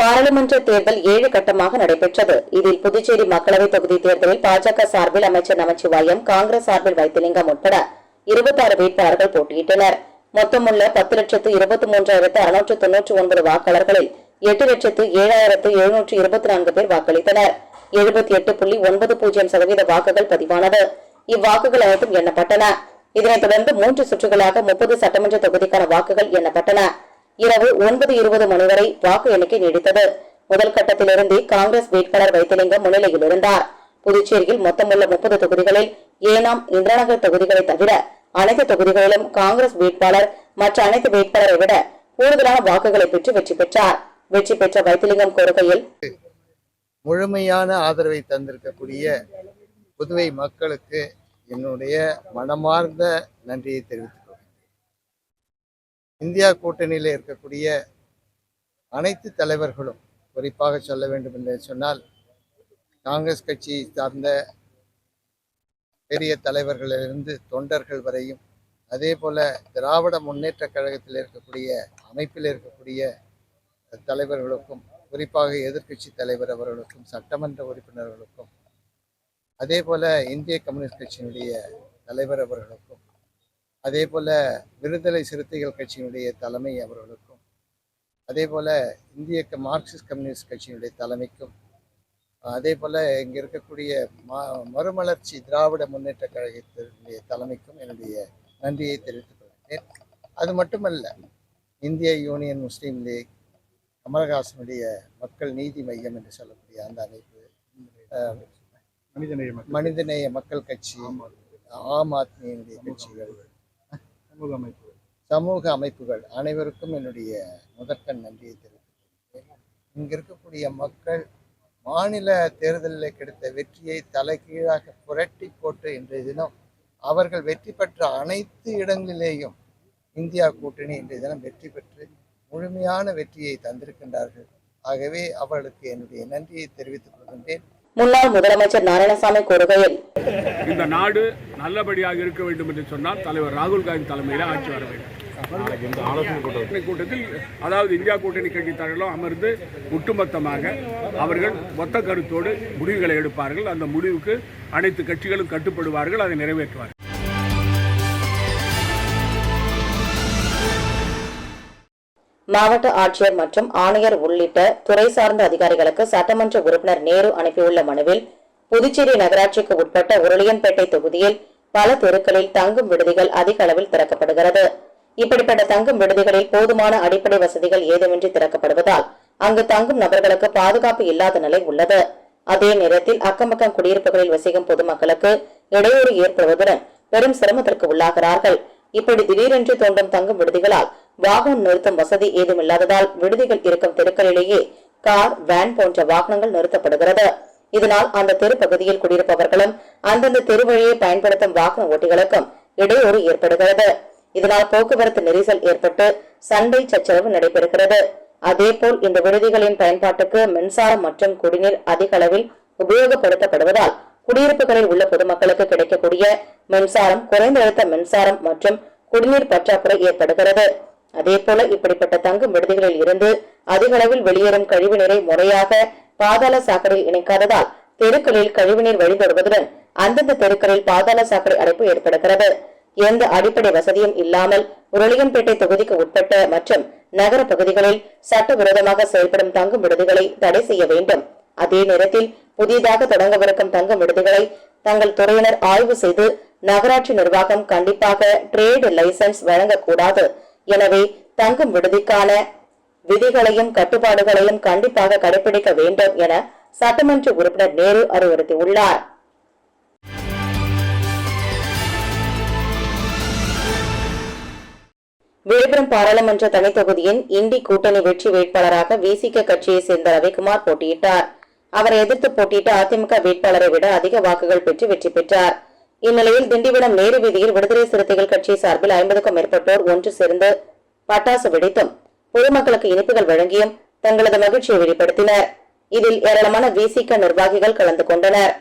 பாராளுமன்ற தேர்தல் 7 கட்டமாக நடைபெற்றது. இதில் புதுச்சேரி மக்களவை தொகுதி தேர்தலில் பாஜக சார்பில் அமைச்சர் நமச்சிவாயம், காங்கிரஸ் சார்பில் வைத்திலிங்கம் உட்பட 26 வேட்பாளர்கள் போட்டியிட்டனர். மொத்தமுள்ள 10,23,699 வாக்காளர்களில் 8,07,724 பேர் வாக்களித்தனர். 78.90% வாக்குகள் பதிவானது. இவ்வாக்குகள் அனைத்தும் எண்ணப்பட்டன. இதனைத் தொடர்ந்து 3 சுற்றுகளாக 30 சட்டமன்ற தொகுதிக்கான வாக்குகள் எண்ணப்பட்டன. இரவு 9:20 மணி வரை வாக்கு எண்ணிக்கை நீடித்தது. முதல் கட்டத்திலிருந்தே காங்கிரஸ் வேட்பாளர் வைத்திலிங்கம் முன்னிலையில் இருந்தார். புதுச்சேரியில் மொத்தமுள்ள 30 தொகுதிகளில் ஏனாம், இந்திராநகர் தொகுதிகளை தவிர அனைத்து தொகுதிகளிலும் காங்கிரஸ் வேட்பாளர் மற்ற அனைத்து வேட்பாளரை விட கூடுதலான வாக்குகளை பெற்று வெற்றி பெற்றார். வெற்றி பெற்ற வைத்திலிங்கம் கூறுகையில், முழுமையான ஆதரவை தந்திருக்கக்கூடிய புதுவை மக்களுக்கு என்னுடைய மனமார்ந்த நன்றியை தெரிவித்துக் கொள்கிறேன். இந்தியா கூட்டணியில் இருக்கக்கூடிய அனைத்து தலைவர்களும், குறிப்பாக சொல்ல வேண்டும் என்று சொன்னால் காங்கிரஸ் கட்சியை சார்ந்த பெரிய தலைவர்களிலிருந்து தொண்டர்கள் வரையும், அதே போல திராவிட முன்னேற்ற கழகத்தில் இருக்கக்கூடிய அமைப்பில் இருக்கக்கூடிய தலைவர்களுக்கும், குறிப்பாக எதிர்க்கட்சி தலைவர் அவர்களுக்கும், சட்டமன்ற உறுப்பினர்களுக்கும், அதே போல இந்திய கம்யூனிஸ்ட் கட்சியினுடைய தலைவர் அவர்களுக்கும், அதே போல விடுதலை சிறுத்தைகள் கட்சியினுடைய தலைமை அவர்களுக்கும், அதே போல இந்திய மார்க்சிஸ்ட் கம்யூனிஸ்ட் கட்சியினுடைய தலைமைக்கும், அதே போல இங்கே இருக்கக்கூடிய மறுமலர்ச்சி திராவிட முன்னேற்ற கழகத்தினுடைய தலைமைக்கும் என்னுடைய நன்றியை தெரிவித்துக் கொள்கிறேன். அது மட்டுமல்ல, இந்திய யூனியன் முஸ்லீம் லீக், கமலஹாசனுடைய மக்கள் நீதி மையம் என்று சொல்லக்கூடிய அந்த அமைப்பு, மனிதநேய மக்கள் கட்சி, ஆம் ஆத்மியினுடைய கட்சிகள், சமூக அமைப்புகள் அனைவருக்கும் என்னுடைய முதற்கண் நன்றியை தெரிவித்துள்ளேன். இங்க இருக்கக்கூடிய மக்கள் மாநில தேர்தலில் கிடைத்த வெற்றியை தலைகீழாக புரட்டி போட்டு இன்றைய தினம் அவர்கள் வெற்றி பெற்ற அனைத்து இடங்களிலேயும் இந்தியா கூட்டணி இன்றைய தினம் வெற்றி பெற்று முழுமையான வெற்றியை தந்திருக்கின்றார்கள். ஆகவே அவர்களுக்கு என்னுடைய நன்றியை தெரிவித்துக் கொள்கின்றேன். முன்னாள் முதலமைச்சர் நாராயணசாமி கூறுகையில், இந்த நாடு நல்லபடியாக இருக்க வேண்டும் என்று சொன்னால் தலைவர் ராகுல் காந்தி தலைமையில் ஆட்சி வர வேண்டும். இந்த ஆலோசனை கூட்டத்தில் அதாவது இந்தியா கூட்டணி கட்சி தலைவர்களும் அமர்ந்து ஒட்டுமொத்தமாக அவர்கள் மொத்த கருத்தோடு முடிவுகளை எடுப்பார்கள். அந்த முடிவுக்கு அனைத்து கட்சிகளும் கட்டுப்படுவார்கள், அதை நிறைவேற்றுவார்கள். மாவட்ட ஆட்சியர் மற்றும் ஆணையர் உள்ளிட்ட துறை சார்ந்த அதிகாரிகளுக்கு சட்டமன்ற உறுப்பினர் நேரு அனுப்பியுள்ள மனுவில், புதுச்சேரி நகராட்சிக்கு உட்பட்ட உருளியன்பேட்டை தொகுதியில் பல தெருக்களில் தங்கும் விடுதிகள் அதிக அளவில் திறக்கப்படுகிறது. இப்படிப்பட்ட தங்கும் விடுதிகளில் போதுமான அடிப்படை வசதிகள் ஏதுமின்றி திறக்கப்படுவதால் அங்கு தங்கும் நபர்களுக்கு பாதுகாப்பு இல்லாத நிலை உள்ளது. அதே நேரத்தில் அக்கம்பக்கம் குடியிருப்புகளில் வசிக்கும் பொதுமக்களுக்கு இடையூறு ஏற்படுவதுடன் பெரும் சிரமத்திற்கு உள்ளாகிறார்கள். இப்படி திடீரென்று தோன்றும் தங்கும் விடுதிகளால் வாகனம் நிறுத்தும் வசதி ஏதுமில்லாததால் விடுதிகள் இருக்கும் தெருக்களிலேயே கார், வேன் போன்ற வாகனங்கள் நிறுத்தப்படுகிறது. இதனால் அந்த தெரு பகுதியில் குடியிருப்பவர்களும் அந்தந்த தெரு வழியை பயன்படுத்தும் வாகன ஓட்டிகளுக்கும் இடையூறு ஏற்படுகிறது. இதனால் போக்குவரத்து நெரிசல் ஏற்பட்டு சண்டை சச்சரவு நடைபெறுகிறது. அதேபோல் இந்த விடுதிகளின் பயன்பாட்டுக்கு மின்சாரம் மற்றும் குடிநீர் அதிக அளவில் உபயோகப்படுத்தப்படுவதால் குடியிருப்புகளில் உள்ள பொதுமக்களுக்கு கிடைக்கக்கூடிய மின்சாரம், குறைந்த அழுத்த மின்சாரம் மற்றும் குடிநீர் பற்றாக்குறை ஏற்படுகிறது. அதேபோல இப்படிப்பட்ட தங்கும் விடுதிகளில் இருந்து அதிக அளவில் வெளியேறும் கழிவுநீரை முறையாக பாதாள சாக்கடையில் இணைக்காததால் தெருக்களில் கழிவுநீர் வழிபடுவதுடன் அந்தந்த தெருக்களில் பாதாள சாக்கடை அடைப்பு ஏற்படுகிறது. எந்த அடிப்படை வசதியும் இல்லாமல் உருளியன்பேட்டை தொகுதிக்கு உட்பட்ட மற்றும் நகர பகுதிகளில் சட்டவிரோதமாக செயல்படும் தங்கும் விடுதிகளை தடை செய்ய வேண்டும். அதே நேரத்தில் புதிதாக தொடங்கவிருக்கும் தங்கும் விடுதிகளை தங்கள் துறையினர் ஆய்வு செய்து நகராட்சி நிர்வாகம் கண்டிப்பாக ட்ரேட் லைசன்ஸ் வழங்கக்கூடாது. எனவே தங்கும் விடுதிக்கான விதிகளையும் கட்டுப்பாடுகளையும் கண்டிப்பாக கடைபிடிக்க வேண்டும் என சட்டமன்ற உறுப்பினர் நேரு அறிவுறுத்தியுள்ளார். விழுப்புரம் பாராளுமன்ற தனி தொகுதியின் இண்டி கூட்டணி வெற்றி வேட்பாளராக விசிக கட்சியை சேர்ந்த ரவிக்குமார் போட்டியிட்டார். அவரை எதிர்த்து போட்டியிட்ட அதிமுக வேட்பாளரை விட அதிக வாக்குகள் பெற்று வெற்றி பெற்றார். இந்நிலையில் திண்டிவனம் நேரு வீதியில் விடுதலை சிறுத்தைகள் கட்சி சார்பில் 50க்கும் மேற்பட்டோர் ஒன்று சேர்ந்து பட்டாசு வெடித்தும் பொதுமக்களுக்கு இனிப்புகள் வழங்கியும் தங்களது மகிழ்ச்சியை வெளிப்படுத்தினர். இதில் ஏராளமான விசிக நிர்வாகிகள் கலந்து கொண்டனர்.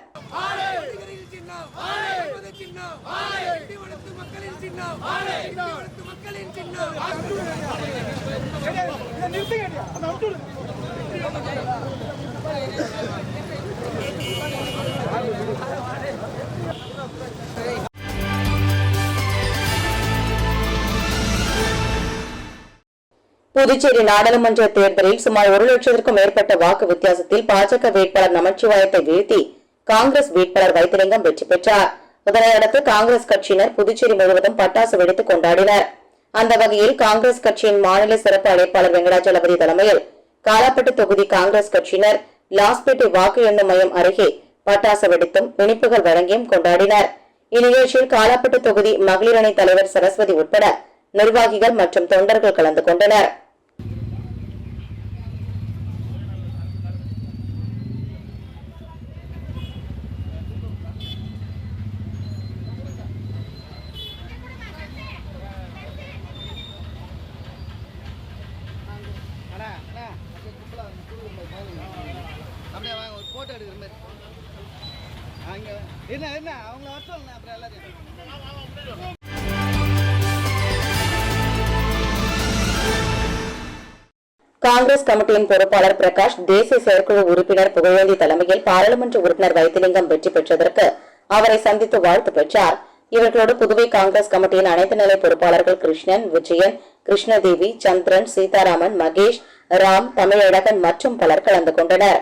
மக்களின் சின்னம் புதுச்சேரி நாடாளுமன்ற தேர்தலில் சுமார் 1 லட்சத்திற்கும் மேற்பட்ட வாக்கு வித்தியாசத்தில் பாஜக வேட்பாளர் நமச்சிவாயத்தை வீழ்த்தி காங்கிரஸ் வேட்பாளர் வைத்திலிங்கம் வெற்றி பெற்றார். இதனையடுத்து காங்கிரஸ் கட்சியினர் புதுச்சேரி முழுவதும் பட்டாசு வெடித்து கொண்டாடினர். அந்த வகையில் காங்கிரஸ் கட்சியின் மாநில சிறப்பு அழைப்பாளர் வெங்கடாஜலபதி தலைமையில் காலாப்பட்டு தொகுதி காங்கிரஸ் கட்சியினர் லாஸ்பேட்டை வாக்கு எண்ணும் மையம் அருகே பட்டாசு வெடித்தும் இனிப்புகள் வழங்கியும் கொண்டாடினர். இந்நிகழ்ச்சியில் காலாப்பட்டு தொகுதி மகளிர் அணி தலைவர் சரஸ்வதி உட்பட நிர்வாகிகள் மற்றும் தொண்டர்கள் கலந்து கொண்டனர். காங்கிரஸ் கமிட்டியின் பொறுப்பாளர் பிரகாஷ், தேசிய செயற்குழு உறுப்பினர் புகழேந்தி தலைமையில் பாராளுமன்ற உறுப்பினர் வைத்திலிங்கம் வெற்றி பெற்றதற்கு அவரை சந்தித்து வாழ்த்து பெற்றார். இவர்களோடு புதுவை காங்கிரஸ் கமிட்டியின் அனைத்து நிலை பொறுப்பாளர்கள் கிருஷ்ணன், விஜயன், கிருஷ்ணதேவி, சந்திரன், சீதாராமன், மகேஷ், ராம், தமிழழகன் மற்றும் பலர் கலந்து கொண்டனர்.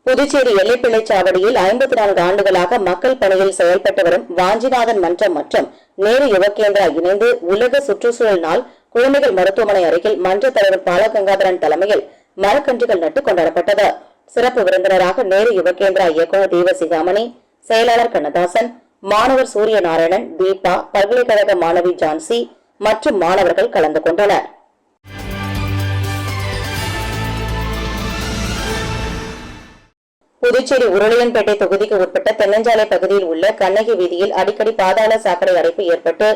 புதுச்சேரி எல்லைப்பிள்ளைச்சாவடியில் 54 ஆண்டுகளாக மக்கள் பணியில் செயல்பட்டு வரும் வாஞ்சிநாதன் மன்றம் மற்றும் நேரு யுவகேந்திரா இணைந்து உலக சுற்றுச்சூழல் நாள் குழந்தைகள் மருத்துவமனை அருகில் மன்ற தலைவர் பாலகங்காதரன் தலைமையில் மரக்கன்றுகள் நட்டு கொண்டாடப்பட்டது. சிறப்பு விருந்தினராக நேரு யுவகேந்திரா இயக்குநர் தீவசிகாமணி, செயலாளர் கண்ணதாசன், மாணவர் சூரியநாராயணன், தீபா, பல்கலைக்கழக மாணவி ஜான்சி மற்றும் மாணவர்கள் கலந்து கொண்டனர். புதுச்சேரி உருளையன்பேட்டை தொகுதிக்கு உட்பட்ட தென்னஞ்சாலை பகுதியில் உள்ள கண்ணகி வீதியில் அடிக்கடி பாதாள சாக்கடை அடைப்பு ஏற்பட்டு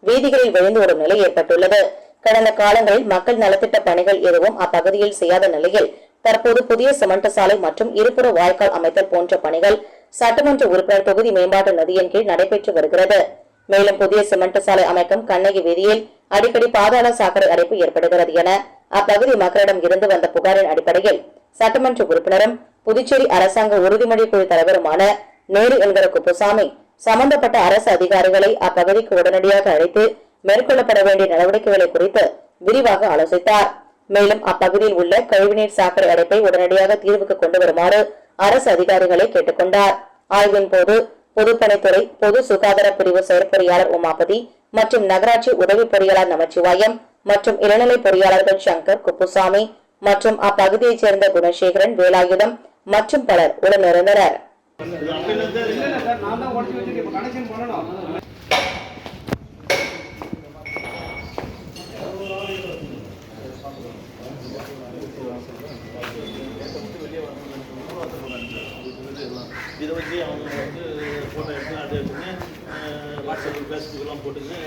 வீதிகளில் விழுந்து வரும் நிலை ஏற்பட்டுள்ளது. கடந்த காலங்களில் மக்கள் நலத்திட்ட பணிகள் எதுவும் அப்பகுதியில் செய்யாத நிலையில் தற்போது புதிய சிமெண்ட் சாலை மற்றும் இருபுற வாய்க்கால் அமைத்தல் போன்ற பணிகள் சட்டமன்ற உறுப்பினர் தொகுதி மேம்பாட்டு நிதியின் கீழ் நடைபெற்று வருகிறது. மேலும் புதிய சிமெண்ட் சாலை அமைக்கும் கண்ணகி வீதியில் அடிக்கடி பாதாள சாக்கடை அடைப்பு ஏற்படுகிறது என அப்பகுதி மக்களிடம் இருந்து வந்த புகாரின் அடிப்படையில் சட்டமன்ற உறுப்பினரும் புதுச்சேரி அரசாங்க உறுதிமொழி குழு தலைவருமான நேரு என்கிற குப்புசாமி சம்பந்தப்பட்ட அரசு அதிகாரிகளை அப்பகுதிக்கு உடனடியாக அழைத்து மேற்கொள்ளப்பட வேண்டிய நடவடிக்கைகளை குறித்து விரிவாக ஆலோசித்தார். மேலும் அப்பகுதியில் உள்ள கழிவுநீர் சாக்கடை அடைப்பை உடனடியாக தீர்வுக்கு கொண்டு வருமாறு அரசு அதிகாரிகளை கேட்டுக் கொண்டார். ஆய்வின் போது பொதுப்பணித்துறை பொது சுகாதார பிரிவு செயற்பொறியாளர் உமாபதி மற்றும் நகராட்சி உதவி பொறியாளர் நமச்சிவாயம் மற்றும் இளநிலை பொறியாளர்கள் சங்கர், குப்புசாமி மற்றும் அப்பகுதியைச் சேர்ந்த குணசேகரன், வேலாயுதம் மற்றும் பலர் உடனிருந்தனர். இதை வச்சு அவங்க வந்து ஃபோட்டோ எடுத்து அதை எடுத்துன்னு வாட்ஸ்அப், ஃபேஸ்புக்கெல்லாம் போட்டுன்னு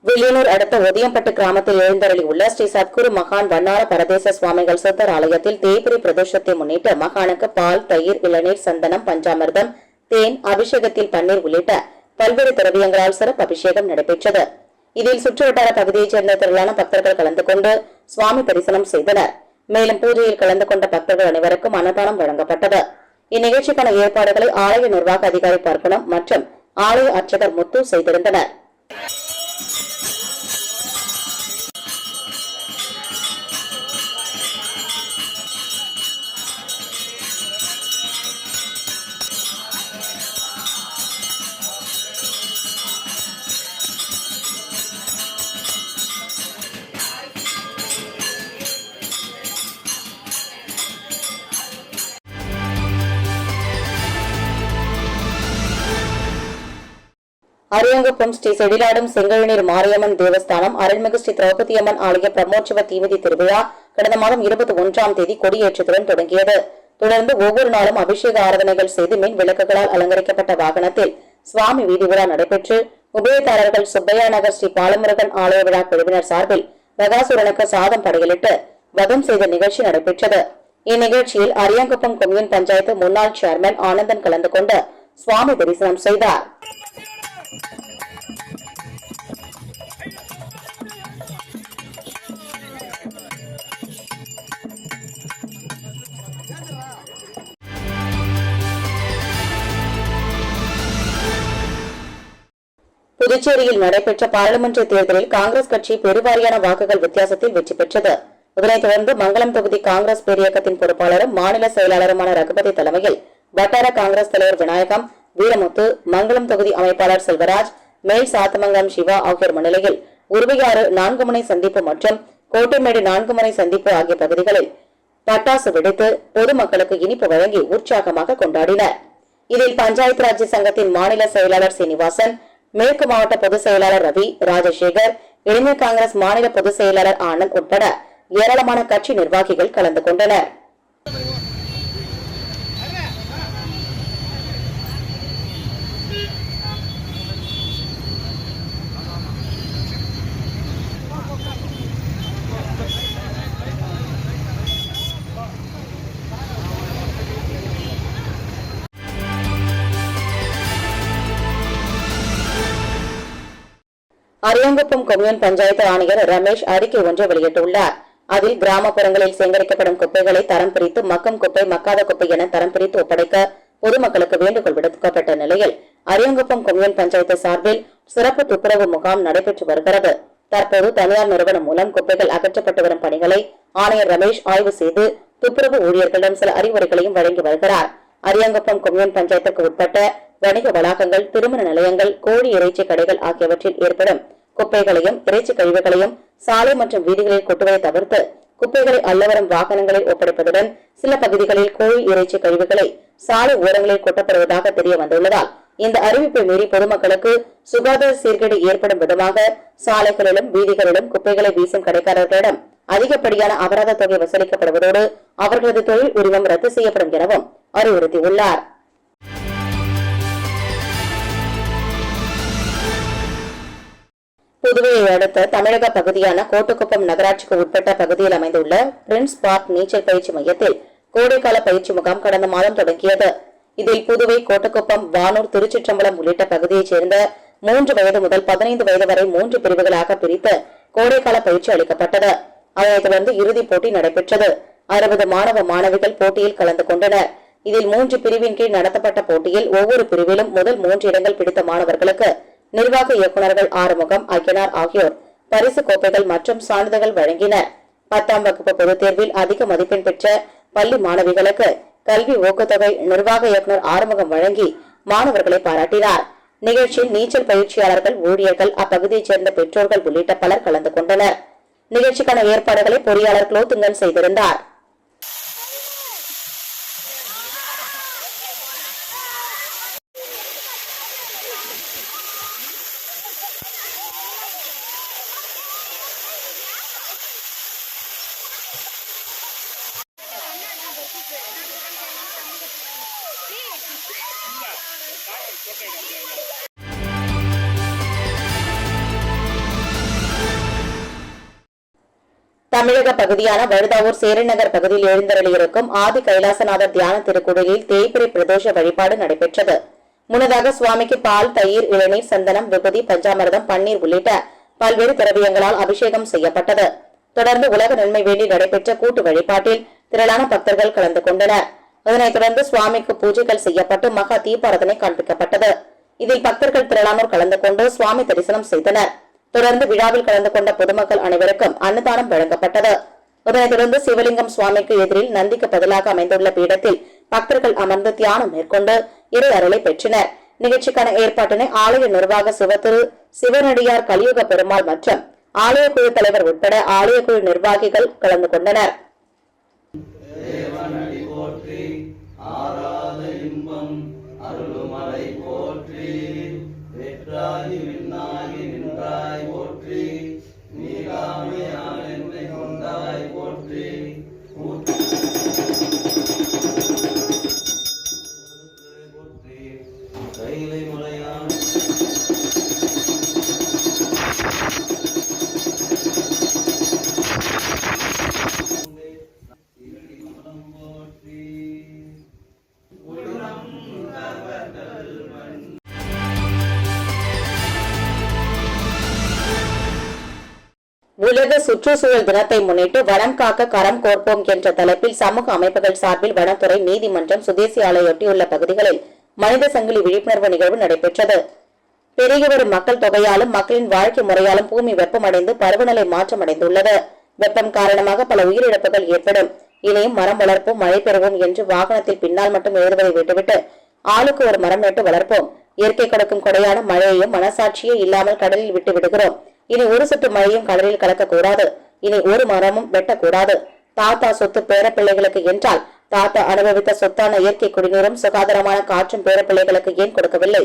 வில்லியனூர் அடுத்த ஒதியம்பட்டு கிராமத்தில் எழுந்தருளி உள்ள ஸ்ரீ சத்குரு மகான் வண்ணார பரதேச சுவாமிகள் சித்தர் ஆலயத்தில் தேய்பிரை பிரதோஷத்தை முன்னிட்டு மகானுக்கு பால், தயிர், இளநீர், சந்தனம், பஞ்சாமிர்தம், தேன், அபிஷேகத்தில் பன்னீர் உள்ளிட்ட பல்வேறு திரவியங்களால் சிறப்பு அபிஷேகம் நடைபெற்றது. இதில் சுற்றுவட்டார பகுதியைச் சேர்ந்த திரளான பக்தர்கள் கலந்து கொண்டு சுவாமி தரிசனம் செய்தனர். மேலும் பூஜையில் கலந்து கொண்ட பக்தர்கள் அனைவருக்கும் அன்னதானம் வழங்கப்பட்டது. இந்நிகழ்ச்சிக்கான ஏற்பாடுகளை ஆலய நிர்வாக அதிகாரி பர்பணம் மற்றும் ஆலய அர்ச்சகர் முத்து செய்திருந்தனர். அரியங்குப்பம் ஸ்ரீ செடிலாடும் செங்கழுநீர் மாரியம்மன் தேவஸ்தானம் அருள்மிகு ஸ்ரீ திரௌபதி அம்மன் ஆலய பிரம்மோற்சவ தீமிதி திருவிழா கடந்த மாதம் 21ஆம் தேதி கொடியேற்றத்துடன் தொடங்கியது. தொடர்ந்து ஒவ்வொரு நாளும் அபிஷேக ஆராதனைகள் செய்து மின் விளக்குகளால் அலங்கரிக்கப்பட்ட வாகனத்தில் சுவாமி வீதி விழா நடைபெற்று உபயதாரர்கள் சுப்பையா நகர் ஸ்ரீ பாலமுருகன் ஆலய விழா குழுவினர் சார்பில் பகாசுரனுக்கு சாதம் படையலிட்டு வதம் செய்த நிகழ்ச்சி நடைபெற்றது. இந்நிகழ்ச்சியில் அரியாங்குப்பம் கொம்யூன் பஞ்சாயத்து முன்னாள் சேர்மன் ஆனந்தன் கலந்து கொண்டு சுவாமி தரிசனம் செய்தார். புதுச்சேரியில் நடைபெற்ற பாராளுமன்ற தேர்தலில் காங்கிரஸ் கட்சி பெருவாரியான வாக்குகள் வித்தியாசத்தில் வெற்றி பெற்றது. இதனைத் தொடர்ந்து மங்களம் தொகுதி காங்கிரஸ் பேரியக்கத்தின் பொறுப்பாளரும் மாநில செயலாளருமான ரகுபதி தலைமையில் வட்டார காங்கிரஸ் தலைவர் விநாயகம், வீரமுத்து, மங்களம் தொகுதி அமைப்பாளர் செல்வராஜ், மேல் சாத்தமங்கலம் சிவா ஆகியோர் முன்னிலையில் உருவையாறு 4 முனை சந்திப்பு மற்றும் கோட்டைமேடு 4 முனை சந்திப்பு ஆகிய பகுதிகளில் பட்டாசு வெடித்து பொதுமக்களுக்கு இனிப்பு வழங்கி உற்சாகமாக கொண்டாடினர். இதில் பஞ்சாயத்து ராஜ் சங்கத்தின் மாநில செயலாளர் சீனிவாசன், மேற்கு மாவட்ட பொதுச் செயலாளர் ரவி, ராஜசேகர், இளைஞர் காங்கிரஸ் மாநில பொதுச் செயலாளர் ஆனந்த் உட்பட ஏராளமான கட்சி நிர்வாகிகள் கலந்து கொண்டனர். அரியாங்குப்பம் கொம்யூன் பஞ்சாயத்து ஆணையர் ரமேஷ் அறிக்கை ஒன்றை வெளியிட்டுள்ளார். அதில் கிராமப்புறங்களில் சேகரிக்கப்படும் குப்பைகளை தரம் பிரித்து மக்கும் குப்பை, மக்காத குப்பை என தரம் பிரித்து ஒப்படைக்க பொதுமக்களுக்கு வேண்டுகோள் விடுக்கப்பட்ட நிலையில் அரியாங்குப்பம் கொம்யூன் பஞ்சாயத்து சார்பில் சிறப்பு துப்புரவு முகாம் நடைபெற்று வருகிறது. தற்போது தனியார் நிறுவனம் மூலம் குப்பைகள் அகற்றப்பட்டு வரும் பணிகளை ஆணையர் ரமேஷ் ஆய்வு செய்து துப்புரவு ஊழியர்களிடம் சில அறிவுரைகளையும் வழங்கி வருகிறார். அரியாங்குப்பம் கொம்யூன் பஞ்சாயத்துக்கு உட்பட்ட வணிக வளாகங்கள், திருமண நிலையங்கள், கோழி இறைச்சி கடைகள் ஆகியவற்றில் ஏற்படும் குப்பைகளையும் இறைச்சி கழிவுகளையும் சாலை மற்றும் வீதிகளில் கொட்டுவதை தவிர்த்து குப்பைகளை அள்ளவரும் வாகனங்களில் ஒப்படைப்பதுடன் சில பகுதிகளில் கோழி இறைச்சி கழிவுகளை சாலை ஓரங்களில் கொட்டப்படுவதாக தெரிய வந்துள்ளதால் இந்த அறிவிப்பை மீறி பொதுமக்களுக்கு சுகாதார சீர்கேடு ஏற்படும் விதமாக சாலைகளிலும் வீதிகளிலும் குப்பைகளை வீசும் கடைக்காரர்களிடம் அதிகப்படியான அபராத தொகை வசூலிக்கப்படுவதோடு அவர்களது தொழில் உரிமம் ரத்து செய்யப்படும் எனவும் அறிவுறுத்தியுள்ளார். புதுவையை அடுத்த தமிழக பகுதியான கோட்டுக்குப்பம் நகராட்சிக்கு உட்பட்ட பகுதியில் அமைந்துள்ள பிரின்ஸ் பார்க் நீச்சல் பயிற்சி மையத்தில் கோடைக்கால பயிற்சி முகாம் கடந்த மாதம் தொடங்கியது. இதில் புதுவை, கோட்டுக்குப்பம், வானூர், திருச்சிற்றம்பலம் உள்ளிட்ட பகுதியைச் சேர்ந்த 3 வயது முதல் 15 வயது வரை 3 பிரிவுகளாக பிரித்து கோடைக்கால பயிற்சி அளிக்கப்பட்டது. அதனைத் தொடர்ந்து இறுதிப் போட்டி நடைபெற்றது. 60 மாணவ மாணவிகள் போட்டியில் கலந்து கொண்டனர். இதில் 3 பிரிவின் கீழ் நடத்தப்பட்ட போட்டியில் ஒவ்வொரு பிரிவிலும் முதல் 3 இடங்கள் பிடித்த மாணவர்களுக்கு நிர்வாக இயக்குநர்கள் ஆறுமுகம், அய்யனார் ஆகியோர் பரிசு கோப்பைகள் மற்றும் சான்றிதழ்கள் வழங்கினர். 10ஆம் வகுப்பு பொதுத் தேர்வில் அதிக மதிப்பெண் பெற்ற பள்ளி மாணவிகளுக்கு கல்வி ஊக்கத்தொகை நிர்வாக இயக்குநர் ஆறுமுகம் வழங்கி மாணவர்களை பாராட்டினார். நிகழ்ச்சியில் நீச்சல் பயிற்சியாளர்கள், ஊழியர்கள், அப்பகுதியைச் சேர்ந்த பெற்றோர்கள் உள்ளிட்ட பலர் கலந்து கொண்டனர். நிகழ்ச்சிக்கான ஏற்பாடுகளை பொறியாளர் குலோத்துங்கன் செய்திருந்தார். தமிழக பகுதியான வழுதாவூர் சேரநகர் பகுதியில் எழுந்தருளியிருக்கும் ஆதி கைலாசநாதர் தியான திருக்குடிலில் தேய்பிறை பிரதோஷ வழிபாடு நடைபெற்றது. முன்னதாக சுவாமிக்கு பால், தயிர், இளநீர், சந்தனம், விபூதி, பஞ்சாமிர்தம், பன்னீர் உள்ளிட்ட பல்வேறு திரவியங்களால் அபிஷேகம் செய்யப்பட்டது. தொடர்ந்து உலக நன்மை வேண்டி நடைபெற்ற கூட்டு வழிபாட்டில் திரளான பக்தர்கள் கலந்து கொண்டனர். அதனைத் தொடர்ந்து சுவாமிக்கு பூஜைகள் செய்யப்பட்டு மகா தீபாரதனை காண்பிக்கப்பட்டது. இதில் பக்தர்கள் திரளானோர் கலந்து கொண்டு சுவாமி தரிசனம் செய்தனர். தொடர்ந்து விழாவில் கலந்து கொண்ட பொதுமக்கள் அனைவருக்கும் அன்னதானம் வழங்கப்பட்டது. அதனைத் தொடர்ந்து சிவலிங்கம் சுவாமிக்கு எதிரில் நந்திக்கு பதிலாக அமைந்துள்ள பீடத்தில் பக்தர்கள் அமர்ந்து தியானம் மேற்கொண்டு இறை அருளை பெற்றனர். நிகழ்ச்சிக்கான ஏற்பாட்டினை ஆலய நிர்வாக சிவனடியார் கலியுக பெருமாள் மற்றும் ஆலய குழு தலைவர் உட்பட ஆலய குழு நிர்வாகிகள் கலந்து கொண்டனர். உலக சுற்றுச்சூழல் தினத்தை முன்னிட்டு வனம் காக்க கரம் கோர்ப்போம் என்ற தலைப்பில் சமூக அமைப்புகள் சார்பில் வனத்துறை, நீதிமன்றம், சுதேசி ஆலையொட்டியுள்ள பகுதிகளில் மனித சங்கிலி விழிப்புணர்வு நிகழ்வு நடைபெற்றது. பெருகி வரும் மக்கள் தொகையாலும் மக்களின் வாழ்க்கை முறையாலும் பூமி வெப்பமடைந்து பருவநிலை மாற்றமடைந்துள்ளது. வெப்பம் காரணமாக பல உயிரிழப்புகள் ஏற்படும். இனியும் மரம் வளர்ப்போம், மழை பெறுவோம் என்று வாகனத்தில் பின்னால் மட்டும் எழுதுவதை விட்டுவிட்டு ஆளுக்கு ஒரு மரம் நட்டு வளர்ப்போம். இயற்கை கொடுக்கும் கொடையான மழையையும் மனசாட்சியே இல்லாமல் கடலில் விட்டு விடுகிறோம். இனி ஒரு சொட்டு மழையும் கடலில் கலக்கக்கூடாது. இனி ஒரு மரமும் வெட்டக்கூடாது. தாத்தா சொத்து பேரப்பிள்ளைகளுக்கு என்றால் தாத்தா அனுபவித்த சொத்தான இயற்கை குடிநீரும் சுகாதாரமான காற்றும் பேரப்பிள்ளைகளுக்கு ஏன் கொடுக்கவில்லை?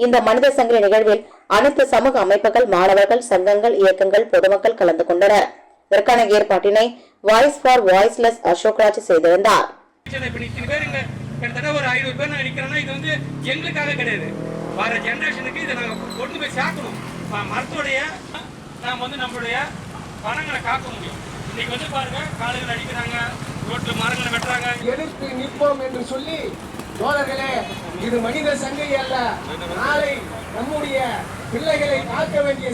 இந்த மனித சங்கிலி நிகழ்வில் அனைத்து சமூக அமைப்புகள், மாணவர்கள், சங்கங்கள், இயக்கங்கள், பொதுமக்கள் கலந்து கொண்டனர். இதற்கான ஏற்பாட்டினை வாய்ஸ் ஃபார் வாய்ஸ்லெஸ் அசோக்ராஜ் செய்திருந்தார். கிட்டத்தட்ட ஒரு 500 பேர் நான் நிற்கிறேன்னா இது வந்து எங்களுக்காக கிடையாது, வர ஜென்ரேஷனுக்கு இதை நாங்கள் கொண்டு போய் சேர்க்கணும். மரத்தோடைய நாம் வந்து நம்மளுடைய வனங்களை காக்க முடியும். இன்னைக்கு வந்து பாருங்க, காடுகள் அடிக்கிறாங்க, ரோட்ல மரங்களை வெட்டுறாங்க. எதிர்த்து நிற்போம் என்று சொல்லி தோழர்களே, இது மனித சங்கிலி அல்ல, நாளை நம்முடைய பிள்ளைகளை காக்க வேண்டிய